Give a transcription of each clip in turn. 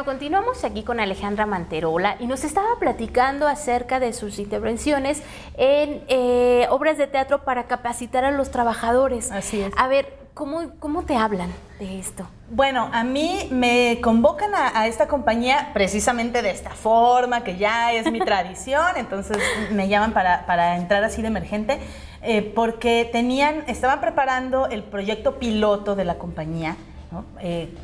Bueno, continuamos aquí con Alejandra Manterola y nos estaba platicando acerca de sus intervenciones en obras de teatro para capacitar a los trabajadores. Así es. A ver, ¿cómo te hablan de esto? Bueno, a mí me convocan a esta compañía precisamente de esta forma, que ya es mi tradición, entonces me llaman para entrar así de emergente, porque estaban preparando el proyecto piloto de la compañía, ¿no?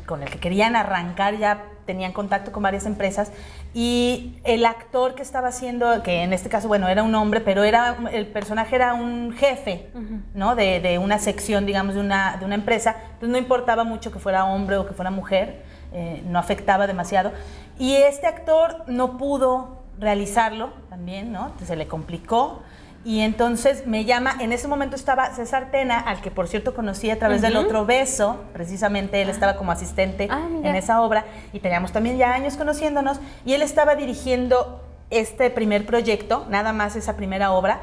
Con el que querían arrancar, ya tenían contacto con varias empresas, y el actor que estaba haciendo, que en este caso, bueno, era un hombre, pero el personaje era un jefe, ¿no? De una sección, digamos, de una empresa, entonces no importaba mucho que fuera hombre o que fuera mujer, no afectaba demasiado, y este actor no pudo realizarlo también, ¿no? Entonces se le complicó. Y entonces me llama, en ese momento estaba César Tena, al que por cierto conocí a través del Otro Beso, precisamente él estaba como asistente en esa obra, y teníamos también ya años conociéndonos, y él estaba dirigiendo este primer proyecto, nada más esa primera obra,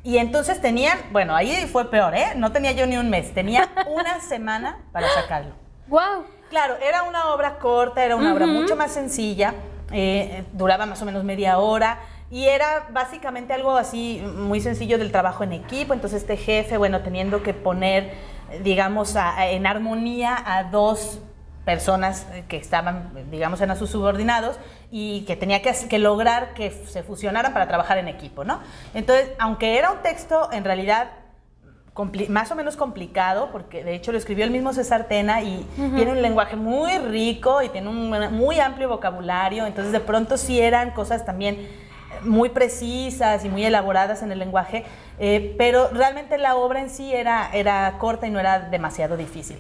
y entonces tenían, bueno, ahí fue peor, no tenía yo ni un mes, tenía una semana para sacarlo. ¡Wow! Claro, era una obra corta, era una obra mucho más sencilla, duraba más o menos media hora, y era básicamente algo así muy sencillo del trabajo en equipo. Entonces este jefe, bueno, teniendo que poner, digamos, en armonía a dos personas que estaban, digamos, eran sus subordinados y que tenía que lograr que se fusionaran para trabajar en equipo, ¿no? Entonces, aunque era un texto en realidad más o menos complicado, porque de hecho lo escribió el mismo César Tena y tiene un lenguaje muy rico y tiene un muy amplio vocabulario, entonces de pronto sí eran cosas también muy precisas y muy elaboradas en el lenguaje, pero realmente la obra en sí era corta y no era demasiado difícil.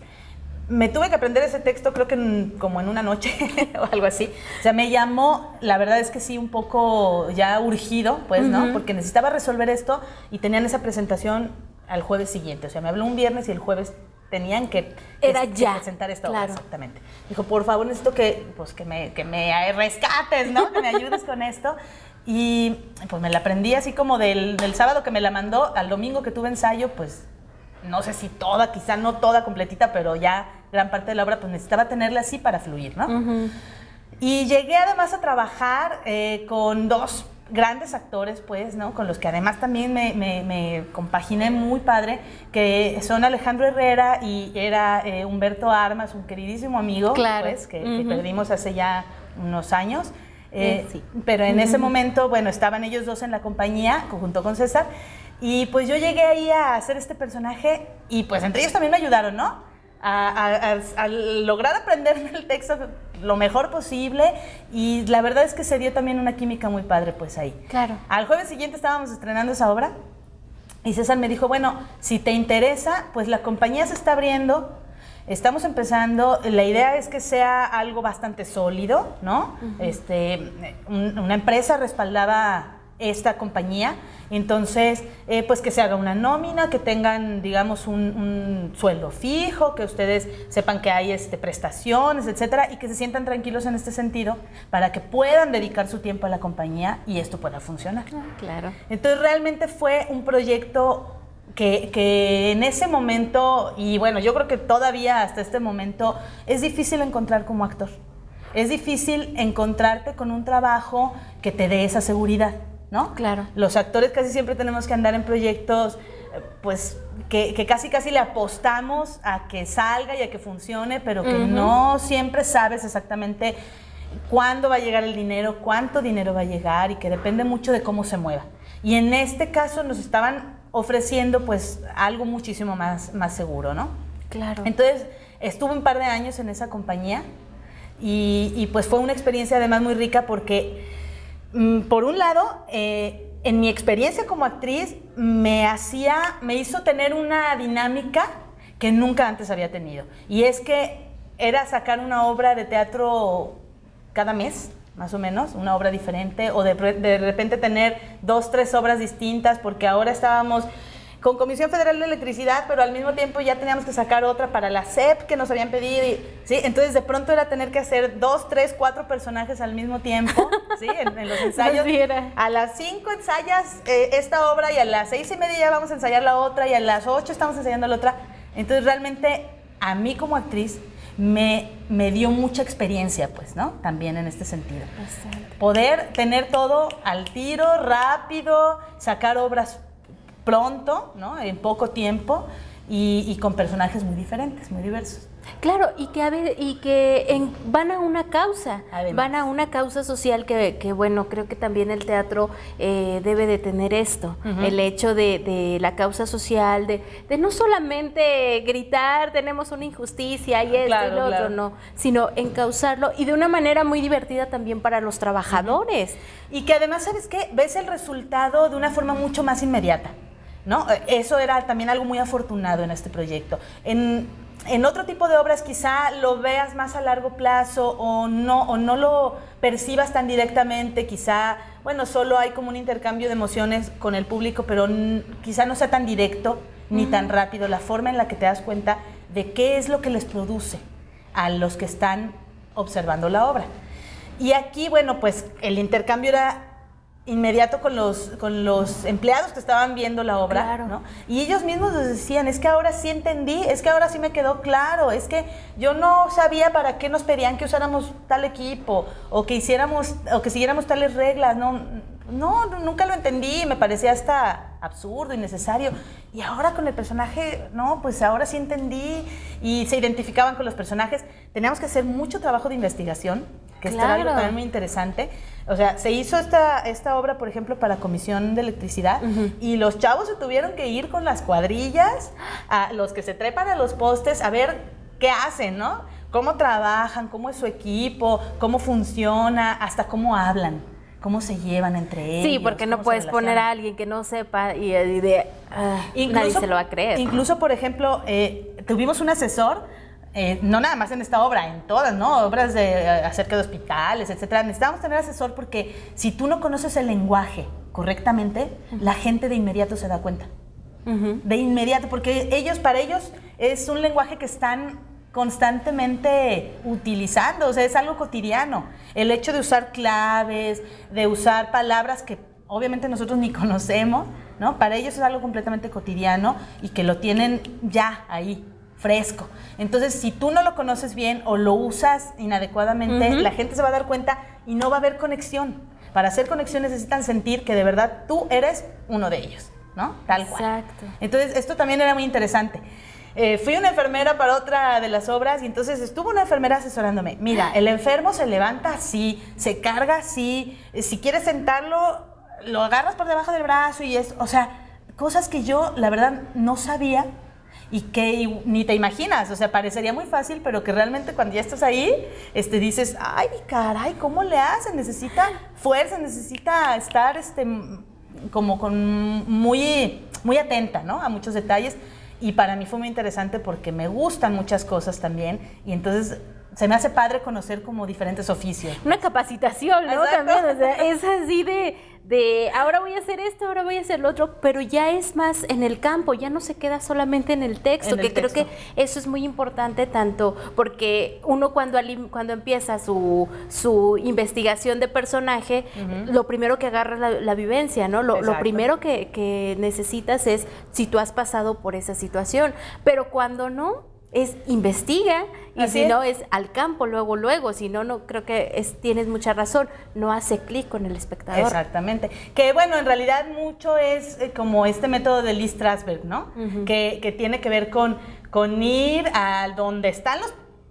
Me tuve que aprender ese texto creo que como en una noche o algo así. O sea, me llamó, la verdad es que sí, un poco ya urgido, pues, ¿no? Porque necesitaba resolver esto y tenían esa presentación al jueves siguiente. O sea, me habló un viernes y el jueves tenían que presentar esta obra. Exactamente. Dijo, por favor, necesito que me rescates, ¿no? Que me ayudes con esto. Y pues me la aprendí así como del sábado que me la mandó al domingo que tuve ensayo, pues no sé si toda, quizá no toda completita, pero ya gran parte de la obra pues necesitaba tenerla así para fluir, ¿no? Y llegué además a trabajar con dos grandes actores, pues, ¿no? Con los que además también me compaginé muy padre, que son Alejandro Herrera y era Humberto Armas, un queridísimo amigo, pues, que perdimos hace ya unos años. Sí. Pero en ese momento, bueno, estaban ellos dos en la compañía, junto con César, y pues yo llegué ahí a hacer este personaje, y pues entre ellos también me ayudaron, ¿no? A lograr aprenderme el texto lo mejor posible, y la verdad es que se dio también una química muy padre, pues ahí. Claro. Al jueves siguiente estábamos estrenando esa obra, y César me dijo, bueno, si te interesa, pues la compañía se está abriendo, estamos empezando, la idea es que sea algo bastante sólido, ¿no? Una empresa respaldaba esta compañía, entonces, pues que se haga una nómina, que tengan, digamos, un sueldo fijo, que ustedes sepan que hay prestaciones, etcétera, y que se sientan tranquilos en este sentido para que puedan dedicar su tiempo a la compañía y esto pueda funcionar. Claro. Entonces, realmente fue un proyecto que en ese momento, y bueno, yo creo que todavía hasta este momento, es difícil encontrar como actor. Es difícil encontrarte con un trabajo que te dé esa seguridad, ¿no? Claro. Los actores casi siempre tenemos que andar en proyectos, pues, que casi le apostamos a que salga y a que funcione, pero que no siempre sabes exactamente cuándo va a llegar el dinero, cuánto dinero va a llegar, y que depende mucho de cómo se mueva. Y en este caso nos estaban ofreciendo pues algo muchísimo más seguro, ¿no? Claro. Entonces estuve un par de años en esa compañía y pues fue una experiencia además muy rica porque por un lado en mi experiencia como actriz me hizo tener una dinámica que nunca antes había tenido, y es que era sacar una obra de teatro cada mes, más o menos, una obra diferente, o de repente tener 2, 3 obras distintas, porque ahora estábamos con Comisión Federal de Electricidad, pero al mismo tiempo ya teníamos que sacar otra para la SEP que nos habían pedido, ¿sí? Entonces de pronto era tener que hacer 2, 3, 4 personajes al mismo tiempo, ¿sí? En los ensayos. A las 5 ensayas esta obra, y a las 6:30 ya vamos a ensayar la otra, y a las 8 estamos ensayando la otra. Entonces realmente a mí como actriz me dio mucha experiencia, pues, ¿no? También en este sentido. Bastante. Poder tener todo al tiro, rápido, sacar obras pronto, ¿no? En poco tiempo y con personajes muy diferentes, muy diversos. Claro, y que van a una causa, Además. van a una causa social que bueno, creo que también el teatro debe de tener esto, el hecho de la causa social, de no solamente gritar, tenemos una injusticia y esto Claro, y lo otro, claro. no, sino encauzarlo y de una manera muy divertida también para los trabajadores. Y que además, ¿sabes qué? Ves el resultado de una forma mucho más inmediata, ¿no? Eso era también algo muy afortunado en este proyecto. En otro tipo de obras quizá lo veas más a largo plazo o no lo percibas tan directamente, quizá, bueno, solo hay como un intercambio de emociones con el público, pero quizá no sea tan directo ni tan rápido la forma en la que te das cuenta de qué es lo que les produce a los que están observando la obra. Y aquí, bueno, pues el intercambio era inmediato con los empleados que estaban viendo la obra, Claro. ¿no? Y ellos mismos nos decían, es que ahora sí entendí, es que ahora sí me quedó claro, es que yo no sabía para qué nos pedían que usáramos tal equipo o que siguiéramos tales reglas, nunca lo entendí, me parecía hasta absurdo, innecesario. Y ahora con el personaje, no, pues ahora sí entendí y se identificaban con los personajes. Teníamos que hacer mucho trabajo de investigación, que esto era algo Claro. también muy interesante. O sea, se hizo esta obra, por ejemplo, para Comisión de Electricidad y los chavos se tuvieron que ir con las cuadrillas, a los que se trepan a los postes, a ver qué hacen, ¿no? Cómo trabajan, cómo es su equipo, cómo funciona, hasta cómo hablan, cómo se llevan entre ellos. Sí, porque no cómo se puedes poner relacionan. a alguien que no sepa y nadie se lo va a creer. Incluso, por ejemplo, tuvimos un asesor, no nada más en esta obra, en todas, ¿no? Obras acerca de hospitales, etcétera. Necesitábamos tener asesor porque si tú no conoces el lenguaje correctamente, la gente de inmediato se da cuenta. De inmediato, porque para ellos es un lenguaje que están constantemente utilizando, o sea, es algo cotidiano. El hecho de usar claves, de usar palabras que obviamente nosotros ni conocemos, ¿no? Para ellos es algo completamente cotidiano y que lo tienen ya ahí, fresco. Entonces, si tú no lo conoces bien o lo usas inadecuadamente, la gente se va a dar cuenta y no va a haber conexión. Para hacer conexión necesitan sentir que de verdad tú eres uno de ellos, ¿no? Tal cual. Exacto. Entonces, esto también era muy interesante. Fui una enfermera para otra de las obras y entonces estuvo una enfermera asesorándome. Mira, el enfermo se levanta así, se carga así, si quieres sentarlo, lo agarras por debajo del brazo y o sea, cosas que yo, la verdad, no sabía y que ni te imaginas, o sea, parecería muy fácil, pero que realmente cuando ya estás ahí, dices, ay, caray, ¿cómo le hacen? Necesita fuerza, necesita estar como muy atenta, ¿no? A muchos detalles. Y para mí fue muy interesante porque me gustan muchas cosas también y entonces se me hace padre conocer como diferentes oficios. Una capacitación, ¿no? Exacto. También, o sea, es así de ahora voy a hacer esto, ahora voy a hacer lo otro, pero ya es más en el campo, ya no se queda solamente en el texto, En el creo texto. que eso es muy importante tanto porque uno cuando empieza su investigación de personaje, lo primero que agarra es la vivencia, ¿no? Lo Exacto. primero que necesitas es si tú has pasado por esa situación, pero cuando no, investiga y Así si es. no es al campo luego, si no creo que tienes mucha razón, no hace clic con el espectador. Exactamente. Que bueno, en realidad mucho es como este método de Lee Strasberg, ¿no? Que tiene que ver con ir a donde están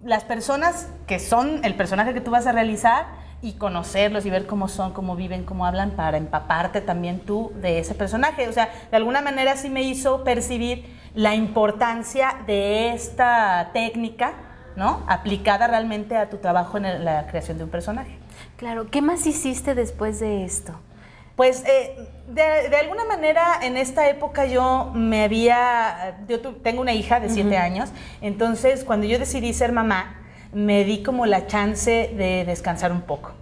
las personas que son el personaje que tú vas a realizar y conocerlos y ver cómo son, cómo viven, cómo hablan para empaparte también tú de ese personaje. O sea, de alguna manera sí me hizo percibir la importancia de esta técnica, ¿no? Aplicada realmente a tu trabajo en la creación de un personaje. Claro, ¿qué más hiciste después de esto? Pues de alguna manera en esta época yo tengo una hija de 7 años, entonces cuando yo decidí ser mamá, me di como la chance de descansar un poco.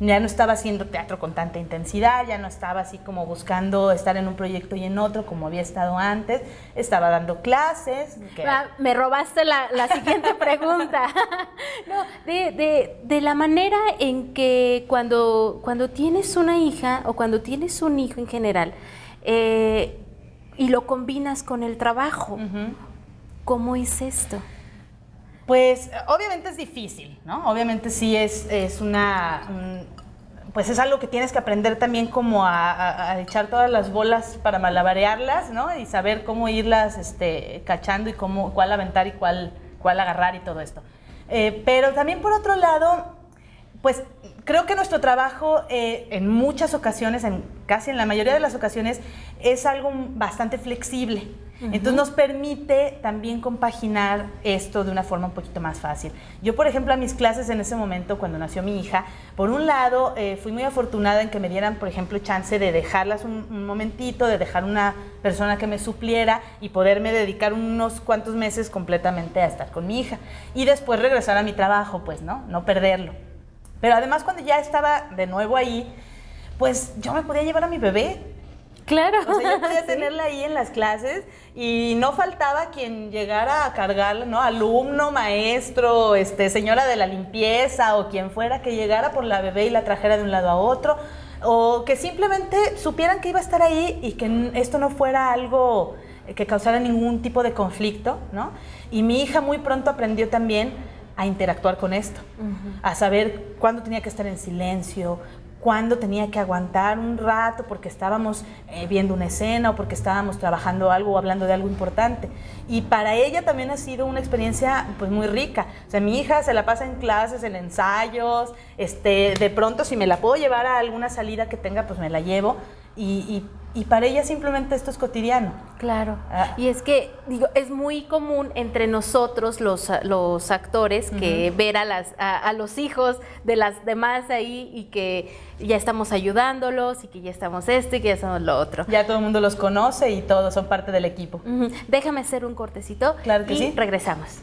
Ya no estaba haciendo teatro con tanta intensidad, ya no estaba así como buscando estar en un proyecto y en otro como había estado antes, estaba dando clases. Me robaste la siguiente pregunta. No, de la manera en que cuando tienes una hija o cuando tienes un hijo en general y lo combinas con el trabajo, ¿cómo es esto? Pues obviamente es difícil, ¿no? Obviamente sí es pues es algo que tienes que aprender también como a echar todas las bolas para malabarearlas, ¿no? Y saber cómo irlas cachando y cuál aventar y cuál agarrar y todo esto. Pero también por otro lado, pues creo que nuestro trabajo en muchas ocasiones, casi en la mayoría de las ocasiones, es algo bastante flexible. Entonces nos permite también compaginar esto de una forma un poquito más fácil. Yo, por ejemplo, a mis clases en ese momento, cuando nació mi hija, por un lado fui muy afortunada en que me dieran, por ejemplo, chance de dejarlas un momentito, de dejar una persona que me supliera y poderme dedicar unos cuantos meses completamente a estar con mi hija. Y después regresar a mi trabajo, pues, no perderlo. Pero además, cuando ya estaba de nuevo ahí, pues yo me podía llevar a mi bebé. Claro. O sea, yo podía tenerla ahí en las clases y no faltaba quien llegara a cargarla, ¿no? Alumno, maestro, señora de la limpieza o quien fuera que llegara por la bebé y la trajera de un lado a otro, o que simplemente supieran que iba a estar ahí y que esto no fuera algo que causara ningún tipo de conflicto, ¿no? Y mi hija muy pronto aprendió también a interactuar con esto, a saber cuándo tenía que estar en silencio, cuándo tenía que aguantar un rato porque estábamos viendo una escena o porque estábamos trabajando algo o hablando de algo importante. Y para ella también ha sido una experiencia pues muy rica. O sea, mi hija se la pasa en clases, en ensayos, de pronto si me la puedo llevar a alguna salida que tenga, pues me la llevo. Y para ella simplemente esto es cotidiano. Claro. Y es que, digo, es muy común entre nosotros los actores que ver a los hijos de las demás ahí y que ya estamos ayudándolos y que ya estamos y que ya estamos lo otro. Ya todo el mundo los conoce y todos son parte del equipo. Déjame hacer un cortecito. Claro que y sí. Regresamos.